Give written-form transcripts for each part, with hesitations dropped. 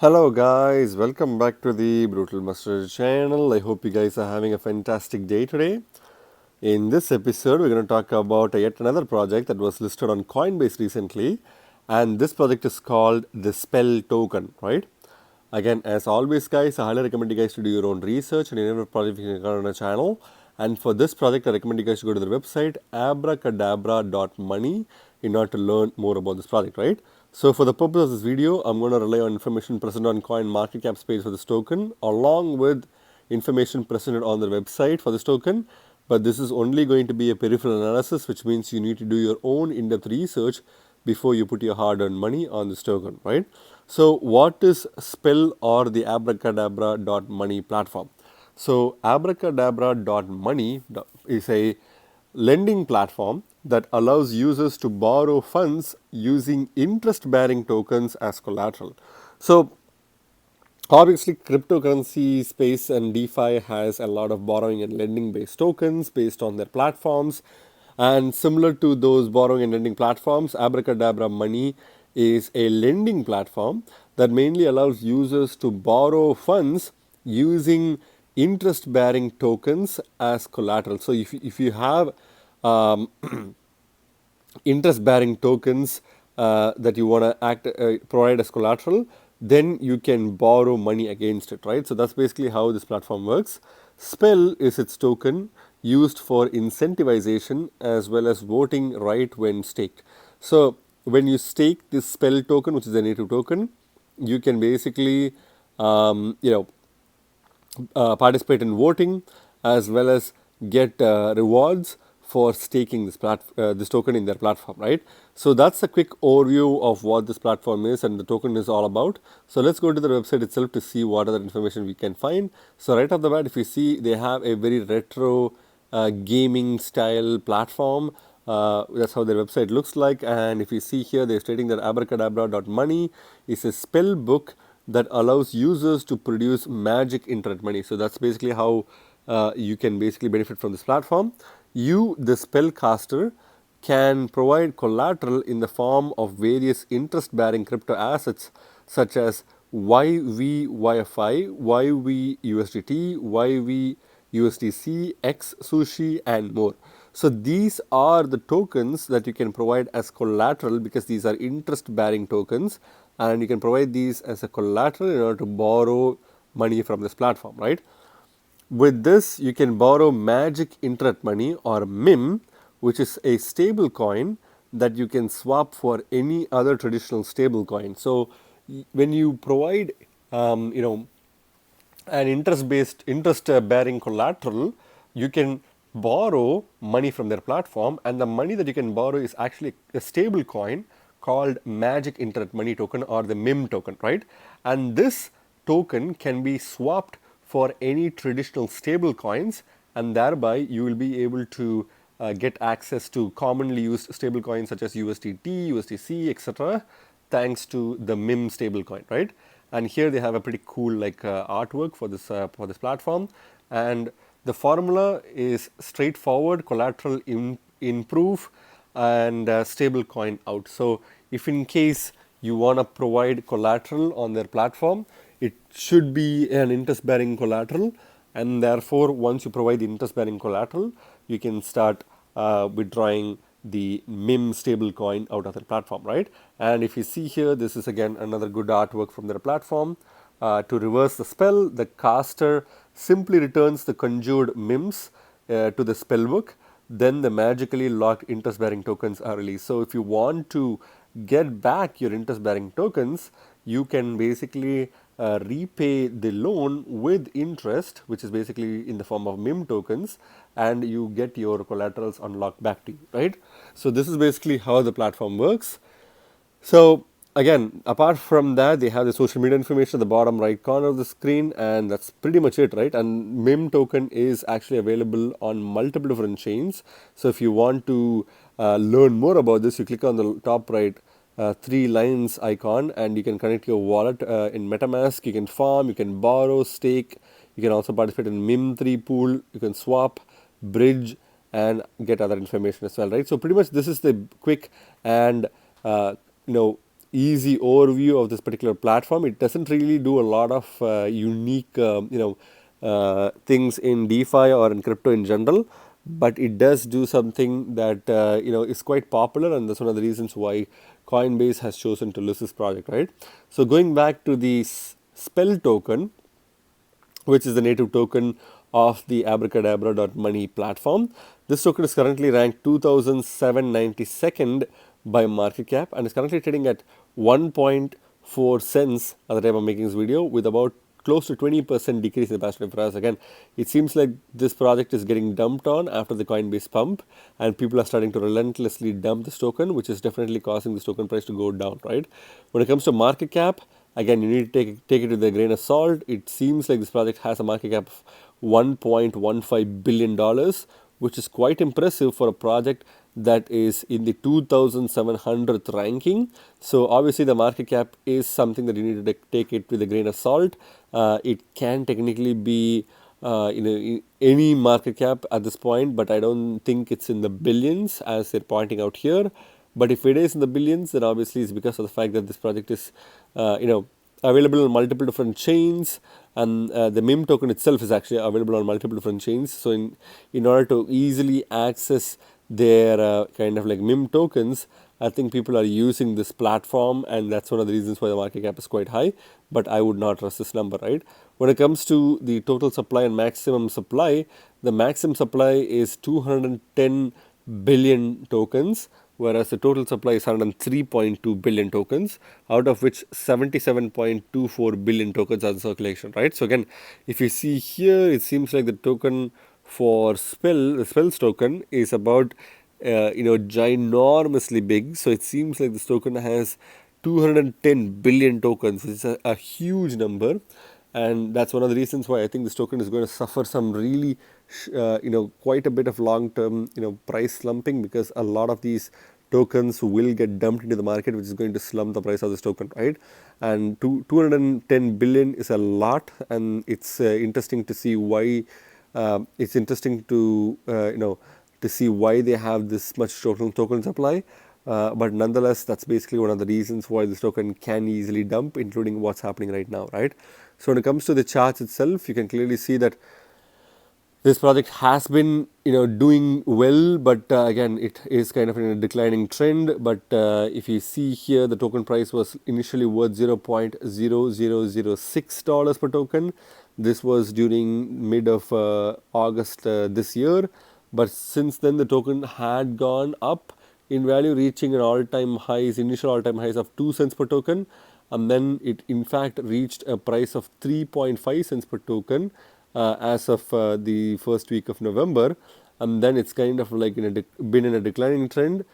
Hello guys, welcome back to the Brutal Master channel. I hope you guys are having a fantastic day today. In this episode, we're going to talk about yet another project that was listed on Coinbase recently, and this project is called the Spell Token, right? Again, as always guys, I highly recommend you guys to do your own research and any other project you can on our channel. And for this project, I recommend you guys to go to the website abracadabra.money in order to learn more about this project, right? So for the purpose of this video, I'm going to rely on information present on coin market cap page for this token along with information presented on the website for this token. But this is only going to be a peripheral analysis, which means you need to do your own in-depth research before you put your hard-earned money on this token, right? So what is Spell or the abracadabra.money platform? So abracadabra.money is a lending platform that allows users to borrow funds using interest-bearing tokens as collateral. So obviously, cryptocurrency space and DeFi has a lot of borrowing and lending based tokens based on their platforms. And similar to those borrowing and lending platforms, Abracadabra Money is a lending platform that mainly allows users to borrow funds using interest bearing tokens as collateral. So if you have um, interest bearing tokens that you want to provide as collateral, then you can borrow money against it, right? So that's basically how this platform works. Spell is its token used for incentivization as well as voting right when staked. So when you stake this Spell token, which is a native token, you can basically um, you know participate in voting as well as get rewards for staking this token in their platform, right? So that's a quick overview of what this platform is and the token is all about. So let's go to the website itself to see what other information we can find. So right off the bat, if you see, they have a very retro gaming style platform. That's how their website looks like. And if you see here, they're stating that abracadabra.money is a spell book that allows users to produce magic internet money. So that's basically how you can basically benefit from this platform. You, the spellcaster, can provide collateral in the form of various interest-bearing crypto assets such as YVYFI, YVUSDT, YVUSDC, XSushi, and more. So these are the tokens that you can provide as collateral because these are interest-bearing tokens, and you can provide these as a collateral in order to borrow money from this platform, right? With this, you can borrow magic internet money or MIM, which is a stable coin that you can swap for any other traditional stable coin. So when you provide, an interest bearing collateral, you can borrow money from their platform, and the money that you can borrow is actually a stable coin called magic internet money token or the MIM token, right? And this token can be swapped for any traditional stable coins, and thereby you will be able to get access to commonly used stable coins such as USDT, USDC, etc., thanks to the MIM stablecoin, right? And here they have a pretty cool artwork for this platform, and the formula is straightforward: collateral in proof and stable coin out. So if in case you want to provide collateral on their platform, it should be an interest bearing collateral, and therefore once you provide the interest bearing collateral, you can start withdrawing the MIM stable coin out of the platform, right? And if you see here, this is again another good artwork from their platform. To reverse the spell, the caster simply returns the conjured MIMs to the spell book. Then the magically locked interest bearing tokens are released. So if you want to get back your interest bearing tokens, you can basically repay the loan with interest, which is basically in the form of MIM tokens, and you get your collaterals unlocked back to you, right? So this is basically how the platform works. So again, apart from that, they have the social media information at the bottom right corner of the screen, and that's pretty much it, right? And MIM token is actually available on multiple different chains. So if you want to learn more about this, you click on the top right three lines icon, and you can connect your wallet in MetaMask. You can farm, you can borrow, stake. You can also participate in MIM3 pool. You can swap, bridge, and get other information as well, right? So pretty much this is the quick and uh, you know easy overview of this particular platform. It doesn't really do a lot of unique, things in DeFi or in crypto in general, but it does do something that is quite popular, and that's one of the reasons why Coinbase has chosen to list this project, right? So going back to the Spell token, which is the native token of the abracadabra.money platform. This token is currently ranked 2792nd by market cap and is currently trading at 1.4 cents at the time of making this video, with about close to 20% decrease in the past 24 hours. Again, it seems like this project is getting dumped on after the Coinbase pump, and people are starting to relentlessly dump this token, which is definitely causing this token price to go down, right? When it comes to market cap, again, you need to take it with a grain of salt. It seems like this project has a market cap of $1.15 billion, which is quite impressive for a project that is in the 2700th ranking. So obviously the market cap is something that you need to take it with a grain of salt. It can technically be any market cap at this point, but I don't think it's in the billions as they're pointing out here. But if it is in the billions, then obviously it's because of the fact that this project is, available on multiple different chains, and the MIM token itself is actually available on multiple different chains. So in order to easily access their kind of like MIM tokens, I think people are using this platform, and that's one of the reasons why the market cap is quite high. But I would not trust this number, right? When it comes to the total supply and maximum supply, the maximum supply is 210 billion tokens, whereas the total supply is 103.2 billion tokens, out of which 77.24 billion tokens are in circulation, right? So again, if you see here, it seems like the token for the Spells token is about, ginormously big. So it seems like this token has 210 billion tokens, which is a huge number. And that's one of the reasons why I think this token is going to suffer some really, quite a bit of long-term, price slumping, because a lot of these tokens will get dumped into the market, which is going to slump the price of this token, right? And 210 billion is a lot, and it's interesting to see why. It's interesting to to see why they have this much token supply. But nonetheless, that's basically one of the reasons why this token can easily dump, including what's happening right now, right? So when it comes to the charts itself, you can clearly see that this project has been doing well, but again, it is kind of in a declining trend. But if you see here, the token price was initially worth $0.0006 per token. This was during mid of August this year, but since then the token had gone up in value, reaching an initial all-time highs of 2 cents per token, and then it in fact reached a price of 3.5 cents per token as of the first week of November, and then it's kind of like been in a declining trend.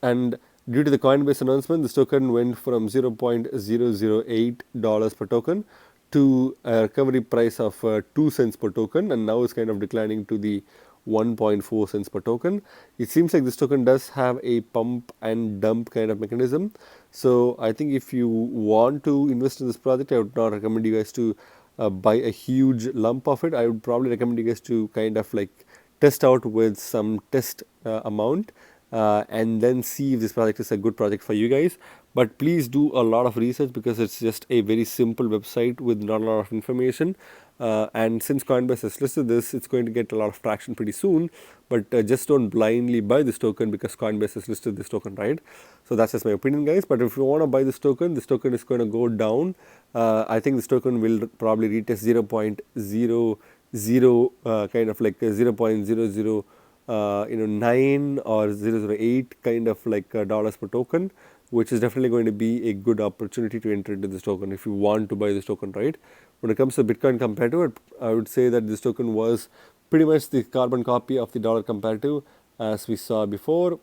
And due to the Coinbase announcement, this token went from $0.008 per token to a recovery price of 2 cents per token, and now it's kind of declining to the 1.4 cents per token. It seems like this token does have a pump and dump kind of mechanism. So I think if you want to invest in this project, I would not recommend you guys to buy a huge lump of it. I would probably recommend you guys to kind of like test out with some test amount, and then see if this project is a good project for you guys. But please do a lot of research, because it's just a very simple website with not a lot of information. And since Coinbase has listed this, it's going to get a lot of traction pretty soon. But just don't blindly buy this token because Coinbase has listed this token, right? So that's just my opinion, guys. But if you want to buy this token is going to go down. I think this token will probably retest 0.00, kind of like 0.00 9 or 0.008 kind of like dollars per token, which is definitely going to be a good opportunity to enter into this token if you want to buy this token, right? When it comes to Bitcoin comparative, I would say that this token was pretty much the carbon copy of the dollar comparative as we saw before.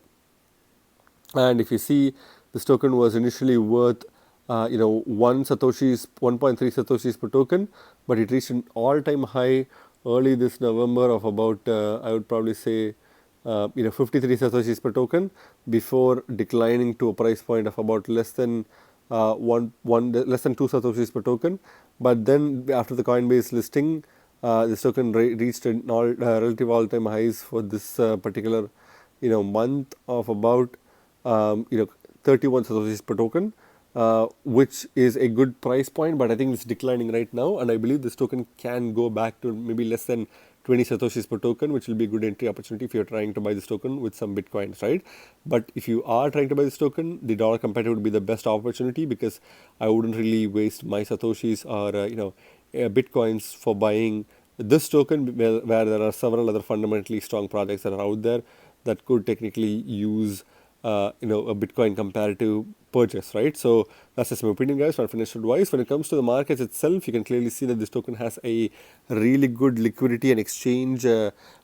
And if you see, this token was initially worth 1.3 satoshis per token, but it reached an all-time high early this November of about I would probably say 53 satoshis per token, before declining to a price point of about less than 2 satoshis per token. But then after the Coinbase listing, this token reached an relative all-time highs for this particular month of about 31 satoshis per token. which is a good price point, but I think it's declining right now, and I believe this token can go back to maybe less than 20 satoshis per token, which will be a good entry opportunity if you're trying to buy this token with some bitcoins, right? But if you are trying to buy this token, the dollar competitor would be the best opportunity, because I wouldn't really waste my satoshis or bitcoins for buying this token, where there are several other fundamentally strong projects that are out there that could technically use a Bitcoin comparative purchase, right? So that's just my opinion, guys, not financial advice. When it comes to the markets itself, you can clearly see that this token has a really good liquidity and exchange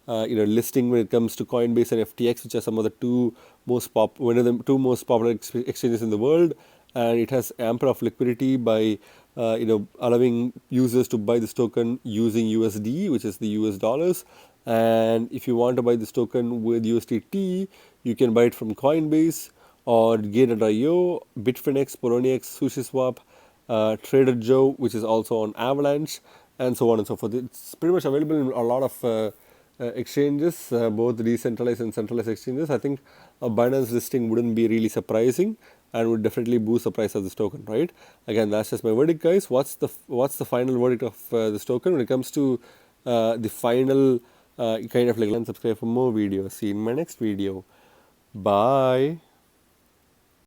listing when it comes to Coinbase and FTX, which are some of the one of the two most popular exchanges in the world. And it has ample of liquidity by allowing users to buy this token using USD, which is the US dollars. And if you want to buy this token with USDT, you can buy it from Coinbase or Gate.io, Bitfinex, Poloniex, SushiSwap, Trader Joe, which is also on Avalanche, and so on and so forth. It's pretty much available in a lot of exchanges, both decentralized and centralized exchanges. I think a Binance listing wouldn't be really surprising and would definitely boost the price of this token, right? Again, that's just my verdict, guys. What's the final verdict of this token when it comes to the final kind of like and subscribe for more videos. See you in my next video. Bye.